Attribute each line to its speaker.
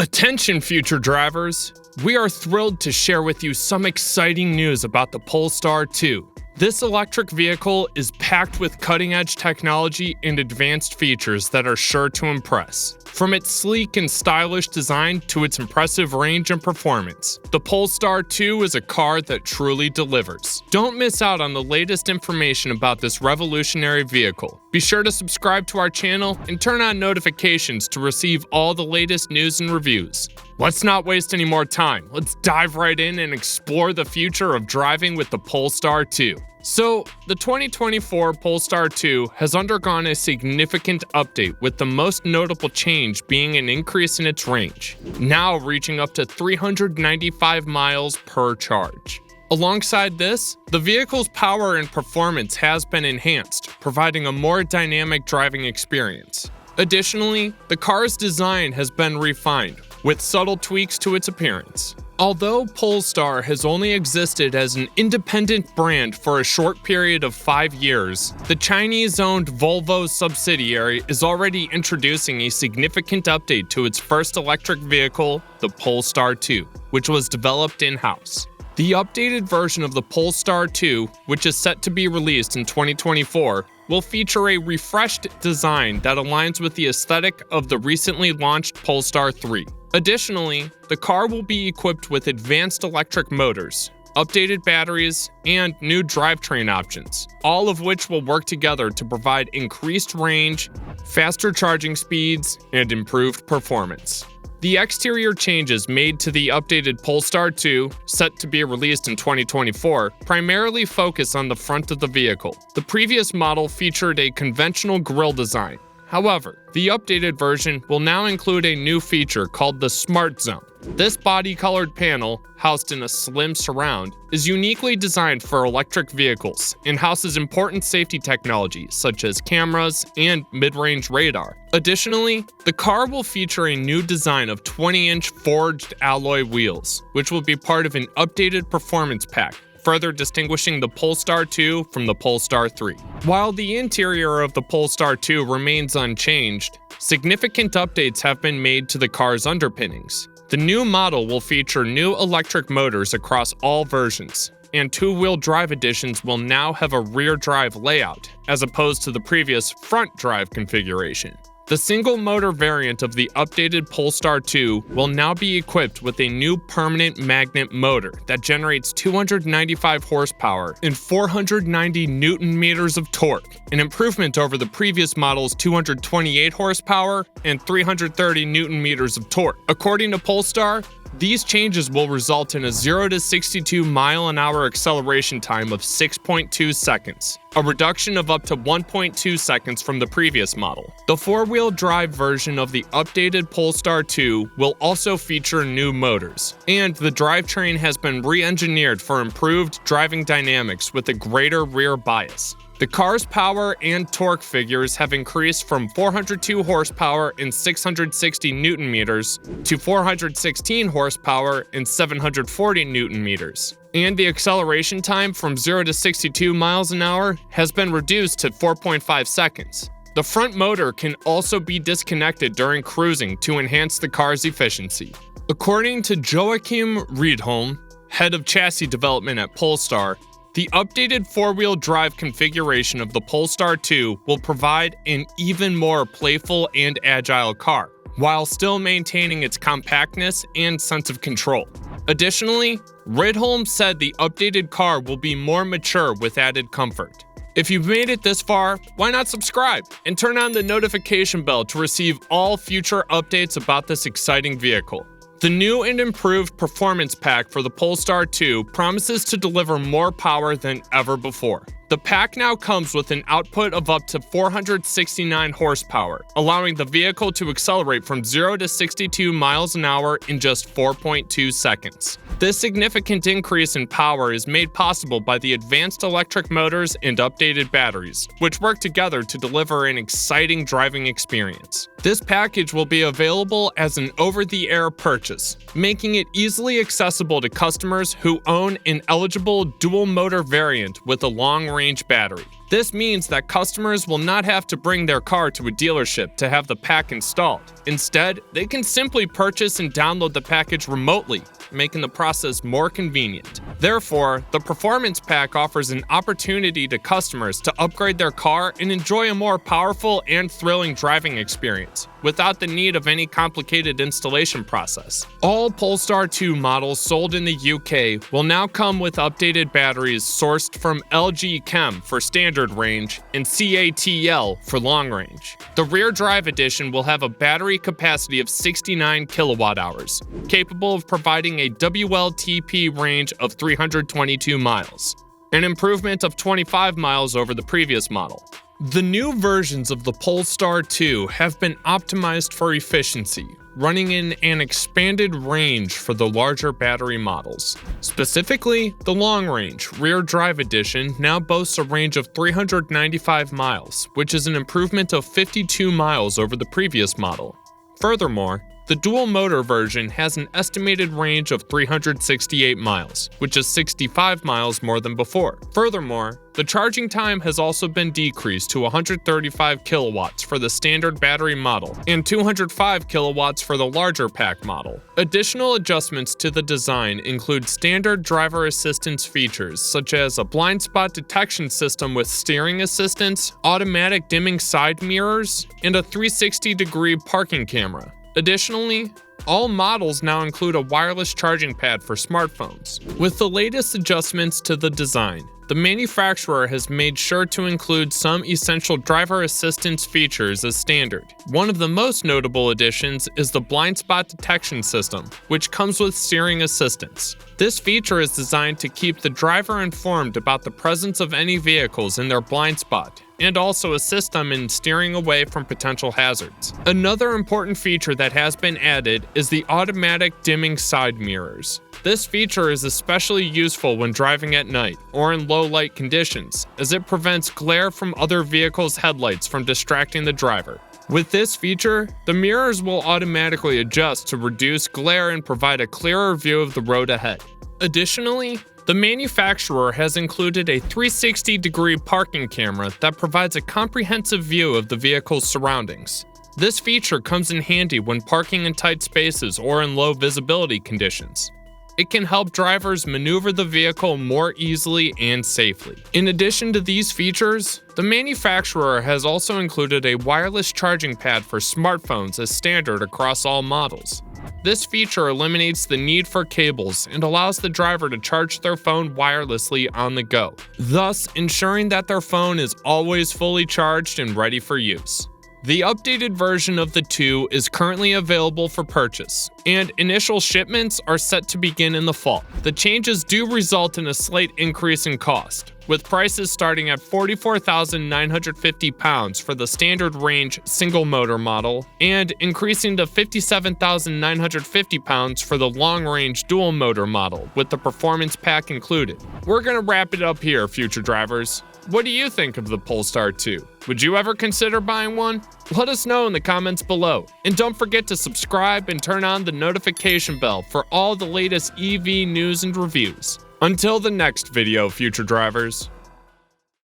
Speaker 1: Attention, future drivers! We are thrilled to share with you some exciting news about the Polestar 2. This electric vehicle is packed with cutting-edge technology and advanced features that are sure to impress. From its sleek and stylish design to its impressive range and performance, the Polestar 2 is a car that truly delivers. Don't miss out on the latest information about this revolutionary vehicle. Be sure to subscribe to our channel and turn on notifications to receive all the latest news and reviews. Let's not waste any more time. Let's dive right in and explore the future of driving with the Polestar 2. So, the 2024 Polestar 2 has undergone a significant update, with the most notable change being an increase in its range, now reaching up to 395 miles per charge. Alongside this, the vehicle's power and performance has been enhanced, providing a more dynamic driving experience. Additionally, the car's design has been refined, with subtle tweaks to its appearance. Although Polestar has only existed as an independent brand for a short period of 5 years, the Chinese-owned Volvo subsidiary is already introducing a significant update to its first electric vehicle, the Polestar 2, which was developed in-house. The updated version of the Polestar 2, which is set to be released in 2024, will feature a refreshed design that aligns with the aesthetic of the recently launched Polestar 3. Additionally, the car will be equipped with advanced electric motors, updated batteries, and new drivetrain options, all of which will work together to provide increased range, faster charging speeds, and improved performance. The exterior changes made to the updated Polestar 2, set to be released in 2024, primarily focus on the front of the vehicle. The previous model featured a conventional grille design. However, the updated version will now include a new feature called the Smart Zone. This body-colored panel, housed in a slim surround, is uniquely designed for electric vehicles and houses important safety technology such as cameras and mid-range radar. Additionally, the car will feature a new design of 20-inch forged alloy wheels, which will be part of an updated performance pack, further distinguishing the Polestar 2 from the Polestar 3. While the interior of the Polestar 2 remains unchanged, significant updates have been made to the car's underpinnings. The new model will feature new electric motors across all versions, and two-wheel drive editions will now have a rear drive layout, as opposed to the previous front drive configuration. The single-motor variant of the updated Polestar 2 will now be equipped with a new permanent magnet motor that generates 295 horsepower and 490 newton-meters of torque, an improvement over the previous model's 228 horsepower and 330 newton-meters of torque. According to Polestar, these changes will result in a 0 to 62 mile-an-hour acceleration time of 6.2 seconds, a reduction of up to 1.2 seconds from the previous model. The four-wheel drive version of the updated Polestar 2 will also feature new motors, and the drivetrain has been re-engineered for improved driving dynamics with a greater rear bias. The car's power and torque figures have increased from 402 horsepower and 660 newton-meters to 416 horsepower and 740 newton-meters. And the acceleration time from 0 to 62 miles an hour has been reduced to 4.5 seconds. The front motor can also be disconnected during cruising to enhance the car's efficiency. According to Joachim Riedholm, head of chassis development at Polestar, the updated four-wheel drive configuration of the Polestar 2 will provide an even more playful and agile car, while still maintaining its compactness and sense of control. Additionally, Riedholm said the updated car will be more mature with added comfort. If you've made it this far, why not subscribe and turn on the notification bell to receive all future updates about this exciting vehicle. The new and improved performance pack for the Polestar 2 promises to deliver more power than ever before. The pack now comes with an output of up to 469 horsepower, allowing the vehicle to accelerate from 0 to 62 miles an hour in just 4.2 seconds. This significant increase in power is made possible by the advanced electric motors and updated batteries, which work together to deliver an exciting driving experience. This package will be available as an over-the-air purchase, making it easily accessible to customers who own an eligible dual-motor variant with a long-range battery. This means that customers will not have to bring their car to a dealership to have the pack installed. Instead, they can simply purchase and download the package remotely, making the process more convenient. Therefore, the Performance Pack offers an opportunity to customers to upgrade their car and enjoy a more powerful and thrilling driving experience, without the need of any complicated installation process. All Polestar 2 models sold in the UK will now come with updated batteries sourced from LG Chem for standard range and CATL for long range. The rear drive edition will have a battery capacity of 69 kilowatt hours, capable of providing a WLTP range of 322 miles, an improvement of 25 miles over the previous model. The new versions of the Polestar 2 have been optimized for efficiency, running in an expanded range for the larger battery models. Specifically, the long-range rear drive edition now boasts a range of 395 miles, which is an improvement of 52 miles over the previous model. Furthermore, the dual-motor version has an estimated range of 368 miles, which is 65 miles more than before. Furthermore, the charging time has also been decreased to 135 kilowatts for the standard battery model and 205 kilowatts for the larger pack model. Additional adjustments to the design include standard driver assistance features such as a blind spot detection system with steering assistance, automatic dimming side mirrors, and a 360-degree parking camera. Additionally, all models now include a wireless charging pad for smartphones. With the latest adjustments to the design, the manufacturer has made sure to include some essential driver assistance features as standard. One of the most notable additions is the blind spot detection system, which comes with steering assistance. This feature is designed to keep the driver informed about the presence of any vehicles in their blind spot, and also assist them in steering away from potential hazards. Another important feature that has been added is the automatic dimming side mirrors. This feature is especially useful when driving at night or in low light conditions, as it prevents glare from other vehicles' headlights from distracting the driver. With this feature, the mirrors will automatically adjust to reduce glare and provide a clearer view of the road ahead. Additionally, the manufacturer has included a 360-degree parking camera that provides a comprehensive view of the vehicle's surroundings. This feature comes in handy when parking in tight spaces or in low visibility conditions. It can help drivers maneuver the vehicle more easily and safely. In addition to these features, the manufacturer has also included a wireless charging pad for smartphones as standard across all models. This feature eliminates the need for cables and allows the driver to charge their phone wirelessly on the go, thus ensuring that their phone is always fully charged and ready for use. The updated version of the 2 is currently available for purchase, and initial shipments are set to begin in the fall. The changes do result in a slight increase in cost, with prices starting at £44,950 for the standard range single motor model and increasing to £57,950 for the long range dual motor model with the performance pack included. We're gonna wrap it up here, future drivers. What do you think of the Polestar 2? Would you ever consider buying one? Let us know in the comments below. And don't forget to subscribe and turn on the notification bell for all the latest EV news and reviews. Until the next video, future drivers.